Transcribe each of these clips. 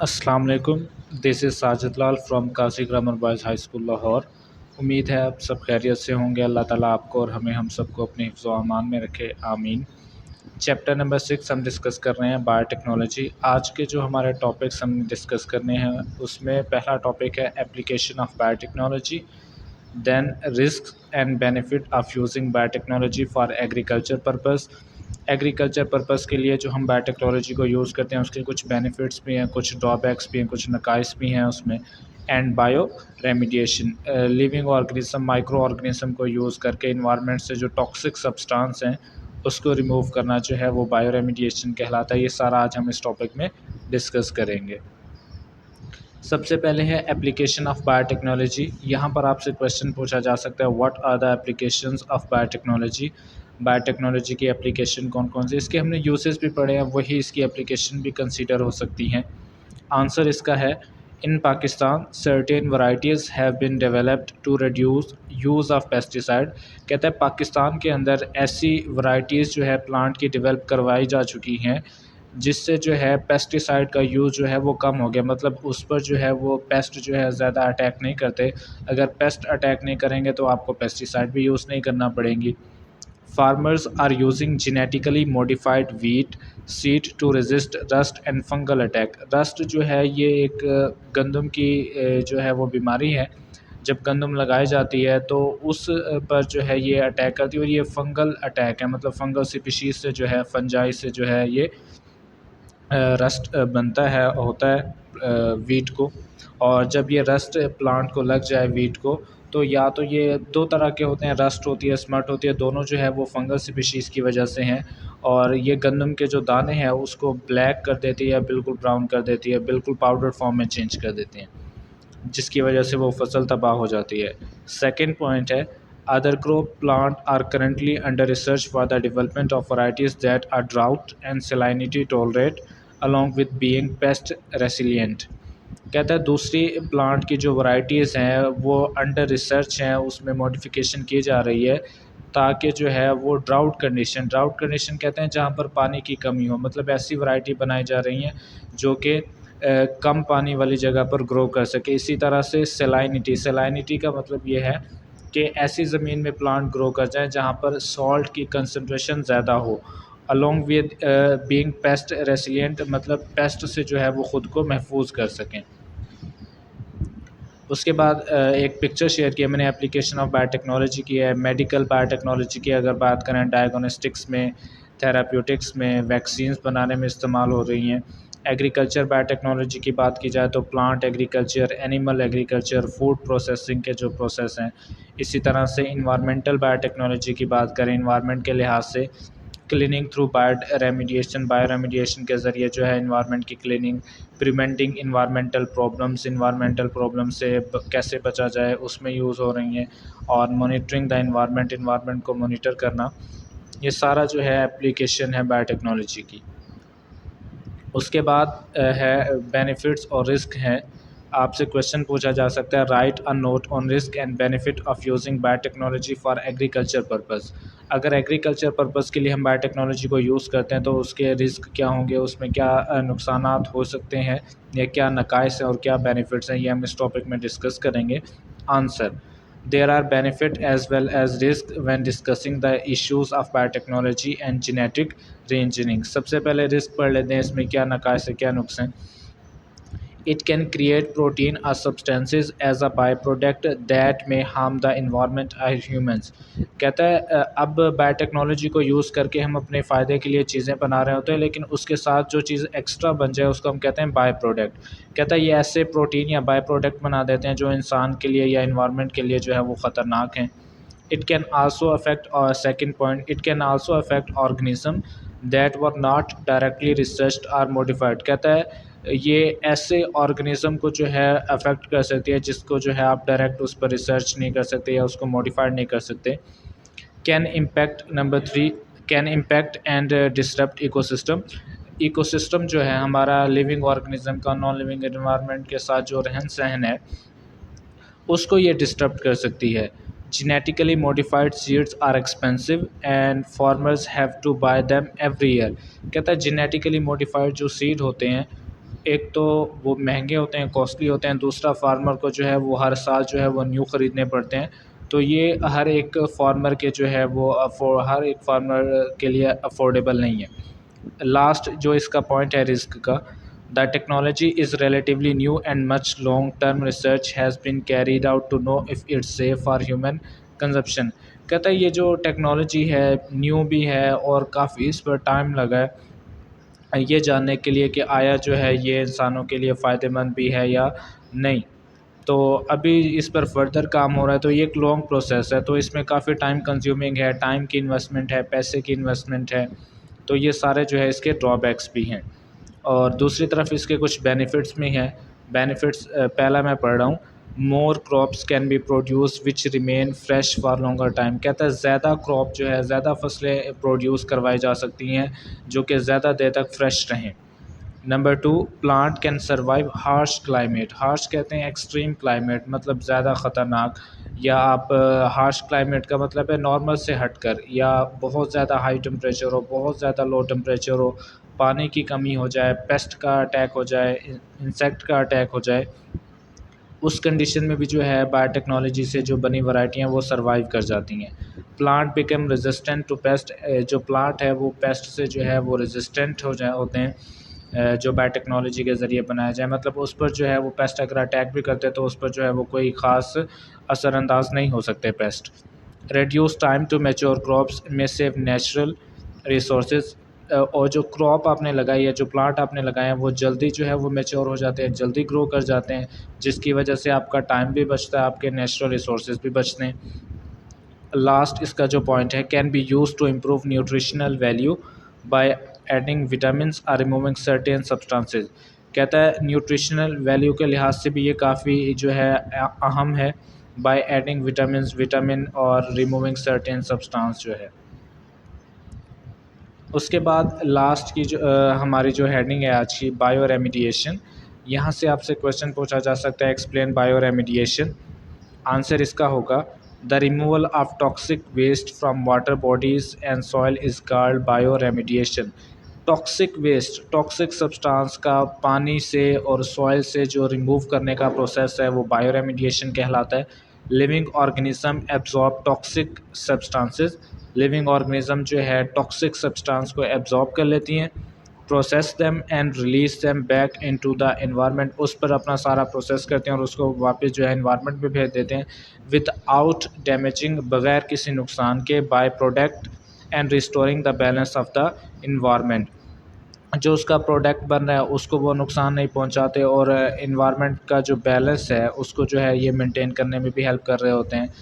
अस्सलाम वालेकुम। This is Sajid Lal from Kasi grammar boys high school Lahore. उम्मीद है आप सब खैरियत से होंगे। अल्लाह ताला आपको और हमें हम सबको अपने हिफ्ज़ व अमान में रखे, आमीन। चैप्टर नंबर 6 हम डिस्कस कर रहे हैं बायोटेक्नोलॉजी। आज के जो हमारे टॉपिक्स हम डिस्कस करने हैं उसमें पहला टॉपिक है application of biotechnology, then risk and benefit of using biotechnology for agriculture purpose. Agriculture purpose के लिए जो हम बायोटेक्नोलॉजी को यूज़ करते हैं उसके कुछ बेनिफिट्स भी हैं, कुछ ड्रॉबैक्स भी हैं, कुछ नकाइस भी हैं उसमें। And bio remediation, living organism, micro organism को यूज़ करके इन्वायरमेंट से जो टॉक्सिक सब्सटेंस हैं उसको रिमूव करना जो है वो बायो रेमिडिएशन कहलाता है। ये सारा आज हम इस टॉपिक में डिस्कस करेंगे। सबसे पहले है एप्लीकेशन ऑफ बायोटेक्नोलॉजी। यहाँ पर आपसे क्वेश्चन पूछा जा सकता है, what are the applications of biotechnology. Biotechnology की एप्लीकेशन कौन कौन सी, इसके हमने यूसेस भी पढ़े हैं, वही इसकी एप्लीकेशन भी कंसीडर हो सकती हैं। आंसर इसका है, in Pakistan certain varieties have been developed to reduce use of pesticide. कहता है पाकिस्तान के अंदर ऐसी वराइटीज़ जो है प्लांट की डेवलप करवाई जा चुकी हैं जिससे जो है पेस्टिसाइड का यूज़ जो है वो कम हो गया। मतलब उस पर जो है वो पेस्ट जो है ज़्यादा अटैक नहीं करते। अगर पेस्ट अटैक नहीं करेंगे तो आपको पेस्टिसाइड भी यूज़ नहीं करना पड़ेंगी। Farmers are using genetically modified wheat seed to resist rust and fungal attack. Rust जो है ये एक गंदम की जो है वो बीमारी है। जब गंदम लगाई जाती है तो उस पर जो है ये अटैक करती है और ये फंगल अटैक है। मतलब फंगल स्पीशीज़ से जो है, फंजाई से जो है ये रस्ट बनता है, होता है वीट को। और जब ये रस्ट प्लांट को लग जाए वीट को, तो या तो ये दो तरह के होते हैं, रस्ट होती है, स्मट होती है, दोनों जो है वो फंगल स्पीशीज़ की वजह से हैं। और ये गंदम के जो दाने हैं उसको ब्लैक कर देती है या बिल्कुल ब्राउन कर देती है, बिल्कुल पाउडर फॉर्म में चेंज कर देती हैं, जिसकी वजह से वो फसल तबाह हो जाती है। सेकंड पॉइंट है, other crop plant are currently under research for the development of varieties that are drought and salinity tolerate along with being pest resilient. कहता है दूसरी प्लांट की जो वैराइटीज़ हैं वो अंडर रिसर्च हैं, उसमें मॉडिफिकेशन की जा रही है ताकि जो है वो ड्राउट कंडीशन कहते हैं जहाँ पर पानी की कमी हो। मतलब ऐसी वैरायटी बनाई जा रही हैं जो कि कम पानी वाली जगह पर ग्रो कर सके। इसी तरह से सेलाइनिटी का मतलब ये है कि ऐसी ज़मीन में प्लांट ग्रो कर जाएँ जहाँ पर सॉल्ट की कंसंट्रेशन ज़्यादा हो, अलोंग विद बीइंग पेस्ट रेसिलिएंट, मतलब पेस्ट से जो है वो ख़ुद को महफूज कर सकें। उसके बाद एक पिक्चर शेयर किया मैंने, एप्लीकेशन ऑफ बायोटेक्नोलॉजी की है। मेडिकल बायोटेक्नोलॉजी की अगर बात करें, डायग्नोस्टिक्स में, थेराप्यूटिक्स में, वैक्सीन्स बनाने में इस्तेमाल हो रही हैं। एग्रीकल्चर बायोटेक्नोलॉजी की बात की जाए तो plant agriculture, animal agriculture, food processing के जो प्रोसेस हैं। इसी तरह से इन्वायरमेंटल बायोटेक्नोलॉजी की बात करें, इन्वायरमेंट के लिहाज से क्लीनिंग थ्रू बायो रेमिडिएशन के ज़रिए जो है इन्वायरमेंट की क्लीनिंग, प्रिवेंटिंग इन्वायरमेंटल प्रॉब्लम से कैसे बचा जाए उसमें यूज़ हो रही हैं। और मॉनिटरिंग द इन्वायरमेंट को मॉनिटर करना, ये सारा जो है एप्लीकेशन है बायोटेक्नोलॉजी की। उसके बाद है बेनिफिट्स और रिस्क हैं। आपसे क्वेश्चन पूछा जा सकता है, right a note on risk and benefit of using biotechnology for agriculture purpose. अगर एग्रीकल्चर पर्पस के लिए हम बायोटेक्नोलॉजी को यूज़ करते हैं तो उसके रिस्क क्या होंगे, उसमें क्या नुकसानात हो सकते हैं, या क्या नकाइस हैं और क्या बेनिफिट्स हैं, ये हम इस टॉपिक में डिस्कस करेंगे। Answer, there are benefit as well as risk when discussing the issues of biotechnology and genetic reengineering। सबसे पहले रिस्क पढ़ लेते हैं, इसमें क्या नकाइस है, क्या नुकसान है। It can create protein or substances as a byproduct that may harm the environment or humans। कहता है अब बायोटेक्नोलॉजी को यूज़ करके हम अपने फ़ायदे के लिए चीज़ें बना रहे होते हैं, लेकिन उसके साथ जो चीज़ एक्स्ट्रा बन जाए उसको हम कहते हैं बाय प्रोडक्ट। कहता है ये ऐसे प्रोटीन या बाय प्रोडक्ट बना देते हैं जो इंसान के लिए या इन्वायरमेंट के लिए जो है वो ख़तरनाक हैं। It can also affect, और second point, it can also affect organism that were not directly researched or modified। कहता है ये ऐसे ऑर्गेनिज्म को जो है अफेक्ट कर सकती है जिसको जो है आप डायरेक्ट उस पर रिसर्च नहीं कर सकते या उसको मॉडिफाइड नहीं कर सकते। Can impact number three, can impact and disrupt ecosystem. Ecosystem जो है हमारा लिविंग ऑर्गेनिज्म का नॉन लिविंग एनवायरनमेंट के साथ जो रहन सहन है उसको ये डिस्टर्ब कर सकती है। Genetically modified seeds are expensive and farmers have to buy them every year. कहता है जेनेटिकली मॉडिफाइड जो सीड होते हैं एक तो वो महंगे होते हैं, कॉस्टली होते हैं, दूसरा फार्मर को जो है वो हर साल जो है वो न्यू ख़रीदने पड़ते हैं। तो ये हर एक फार्मर के जो है वो हर एक फार्मर के लिए अफोर्डेबल नहीं है। लास्ट जो इसका पॉइंट है रिस्क का, the technology is relatively new and much long term research has been carried out to know if it's safe for human consumption. कहता है ये जो टेक्नोलॉजी है न्यू भी है और काफ़ी इस पर टाइम लगा है ये जानने के लिए कि आया जो है ये इंसानों के लिए फ़ायदेमंद भी है या नहीं। तो अभी इस पर फर्दर काम हो रहा है, तो ये एक लॉन्ग प्रोसेस है, तो इसमें काफ़ी टाइम कंज्यूमिंग है, टाइम की इन्वेस्टमेंट है, पैसे की इन्वेस्टमेंट है। तो ये सारे जो है इसके ड्रॉबैक्स भी हैं और दूसरी तरफ इसके कुछ बेनिफिट्स भी हैं। बेनिफिट्स पहला मैं पढ़ रहा हूँ, more crops can be produce which remain fresh for longer time. कहता है ज़्यादा क्रॉप जो है ज़्यादा फसलें प्रोड्यूस करवाई जा सकती हैं जो कि ज़्यादा देर तक फ्रेश रहें। Number two, plant can survive harsh climate. Harsh कहते हैं एक्सट्रीम क्लाइमेट, मतलब ज़्यादा ख़तरनाक, या आप हार्श क्लाइमेट का मतलब है नॉर्मल से हटकर, या बहुत ज़्यादा हाई टेम्परेचर हो, बहुत ज़्यादा लो टेम्परेचर हो, पानी की कमी हो जाए, पेस्ट का अटैक हो जाए, इंसेक्ट का अटैक हो जाए, उस कंडीशन में भी जो है बायोटेक्नोलॉजी से जो बनी वैरायटियाँ वो सर्वाइव कर जाती हैं। Plant become resistant to pest. जो प्लांट है वो पेस्ट से जो है वो रेजिस्टेंट होते हैं जो बायोटेक्नोलॉजी के ज़रिए बनाया जाए, मतलब उस पर जो है वो पेस्ट अगर अटैक भी करते हैं तो उस पर जो है वो कोई ख़ास असरअंदाज नहीं हो सकते pest. Reduce time to mature crops में सेव नेचुरल रिसोर्सेज। और जो क्रॉप आपने लगाई है, जो प्लांट आपने लगाए हैं वो जल्दी जो है वो मैच्योर हो जाते हैं, जल्दी ग्रो कर जाते हैं, जिसकी वजह से आपका टाइम भी बचता है, आपके नेचुरल रिसोर्सेज भी बचते हैं। लास्ट इसका जो पॉइंट है, can be use to improve nutritional value by adding vitamins और रिमूविंग सर्टेन सब्सटेंसेस। कहता है न्यूट्रिशनल वैल्यू के लिहाज से भी ये काफ़ी जो है अहम है, बाय एडिंग विटामिन और रिमूविंग सर्टेन सब्सटेंस जो है। उसके बाद लास्ट की जो हमारी जो हेडिंग है आज की, बायो रेमिडिएशन। यहाँ से आपसे क्वेश्चन पूछा जा सकता है, एक्सप्लेन बायो रेमिडिएशन। आंसर इसका होगा, the removal of toxic waste from water bodies and soil is called bio remediation. Toxic waste, toxic substance का पानी से और सॉइल से जो रिमूव करने का प्रोसेस है वो बायो रेमिडिएशन कहलाता है। Living organism absorb toxic substances. Living organism जो है टॉक्सिक सब्सटेंस को एब्जॉर्ब कर लेती हैं। Process them and release them back into the environment. उस पर अपना सारा प्रोसेस करते हैं और उसको वापस जो है एनवायरनमेंट में भेज देते हैं विदाउट डैमेजिंग, बगैर किसी नुकसान के, by product and restoring the balance of the environment. जो उसका प्रोडक्ट बन रहा है उसको वो नुकसान नहीं पहुंचाते और इन्वायरमेंट का जो बैलेंस है उसको जो है ये मेंटेन करने में भी हेल्प कर रहे होते हैं।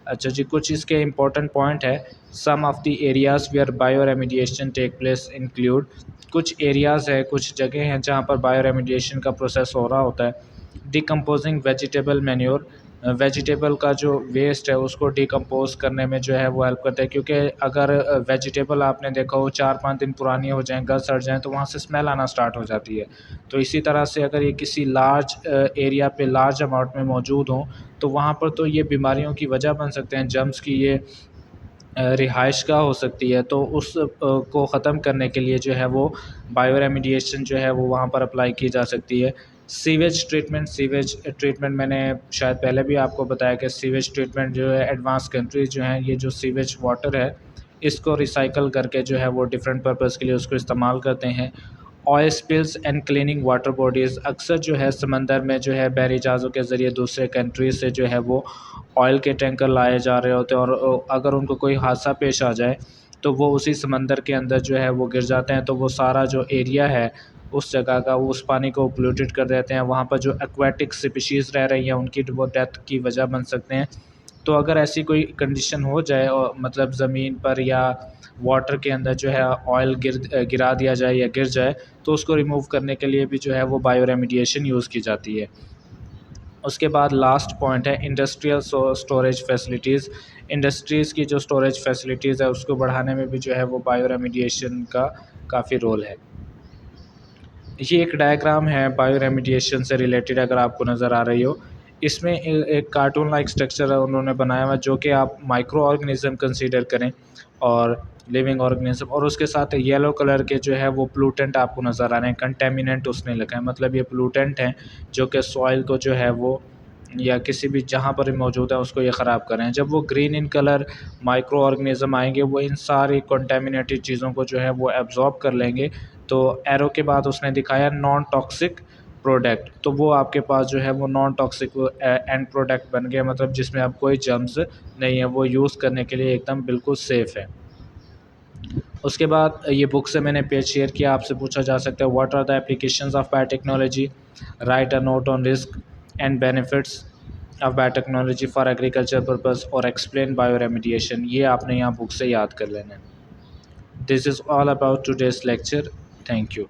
अच्छा जी, कुछ इसके इम्पोर्टेंट पॉइंट है। Some of the areas where bioremediation take place include. कुछ एरियाज़ है, कुछ जगह हैं जहाँ पर बायो रेमिडिएशन का प्रोसेस हो रहा होता है। Decomposing vegetable manure. वेजिटेबल का जो वेस्ट है उसको डिकम्पोज करने में जो है वो हेल्प करता है, क्योंकि अगर वेजिटेबल आपने देखा हो 4-5 दिन पुरानी हो जाएँ, गल सड़ जाएँ, तो वहाँ से स्मेल आना स्टार्ट हो जाती है। तो इसी तरह से अगर ये किसी लार्ज एरिया पे लार्ज अमाउंट में मौजूद हों तो वहाँ पर तो ये बीमारियों की वजह बन सकते हैं, जर्म्स की ये रिहाइश गाह हो सकती है। तो उस को ख़त्म करने के लिए जो है वो बायो रेमिडिएशन जो है वो वहाँ पर अप्लाई की जा सकती है। सीवेज ट्रीटमेंट मैंने शायद पहले भी आपको बताया कि सीवेज ट्रीटमेंट जो है एडवांस कंट्रीज़ जो हैं ये जो सीवेज वाटर है इसको रिसाइकल करके जो है वो डिफरेंट पर्पज़ के लिए उसको इस्तेमाल करते हैं। Oil spills and cleaning water bodies. अक्सर जो है समंदर में जो है बहरी जहाज़ों के ज़रिए दूसरे कंट्रीज़ से जो है वो ऑयल के टैंकर लाए जा रहे होते हैं और अगर उनको कोई हादसा पेश आ जाए तो वो उसी समंदर के अंदर जो है वो गिर जाते हैं, तो वो सारा जो एरिया है उस जगह का उस पानी को पोल्यूटेड कर देते हैं। वहाँ पर जो एक्वाटिक स्पीशीज़ रह रही हैं उनकी वो डेथ की वजह बन सकते हैं। तो अगर ऐसी कोई कंडीशन हो जाए और मतलब ज़मीन पर या वाटर के अंदर जो है ऑयल गिरा दिया जाए या गिर जाए तो उसको रिमूव करने के लिए भी जो है वो बायो रेमिडिएशन यूज़ की जाती है। उसके बाद लास्ट पॉइंट है इंडस्ट्रियल स्टोरेज फैसिलिटीज़। इंडस्ट्रीज़ की जो स्टोरेज फैसिलिटीज़ है उसको बढ़ाने में भी जो है वो बायो रेमिडिएशन का काफ़ी रोल है। ये एक डायग्राम है बायो रेमिडिएशन से रिलेटेड, अगर आपको नज़र आ रही हो। इसमें एक कार्टून लाइक स्ट्रक्चर है उन्होंने बनाया हुआ, जो कि आप माइक्रो ऑर्गेनिज्म कंसीडर करें और लिविंग ऑर्गेनिज्म, और उसके साथ येलो कलर के जो है वो प्लूटेंट आपको नज़र आ रहे हैं, कंटेमिनेंट उसने लिखा है, मतलब ये प्लूटेंट हैं जो कि सॉइल को जो है वो या किसी भी जहाँ पर भी मौजूद है उसको ये ख़राब कर रहे हैं। जब वो green in colour micro organism आएंगे वो इन सारी कंटेमिनेटेड चीज़ों को जो है वो एब्जॉर्ब कर लेंगे। तो एरो के बाद उसने दिखाया नॉन टॉक्सिक प्रोडक्ट, तो वो आपके पास जो है वो नॉन टॉक्सिक एंड प्रोडक्ट बन गया, मतलब जिसमें अब कोई जर्म्स नहीं है, वो यूज़ करने के लिए एकदम बिल्कुल सेफ़ है। उसके बाद ये बुक से मैंने पेज शेयर किया, आपसे पूछा जा सकता है what are the applications of biotechnology, write a note on risk and benefits of biotechnology for agriculture purpose और एक्सप्लेन बायो रेमिडिएशन। ये आपने यहाँ बुक से याद कर लेना है। This is all about today's lecture. Thank you.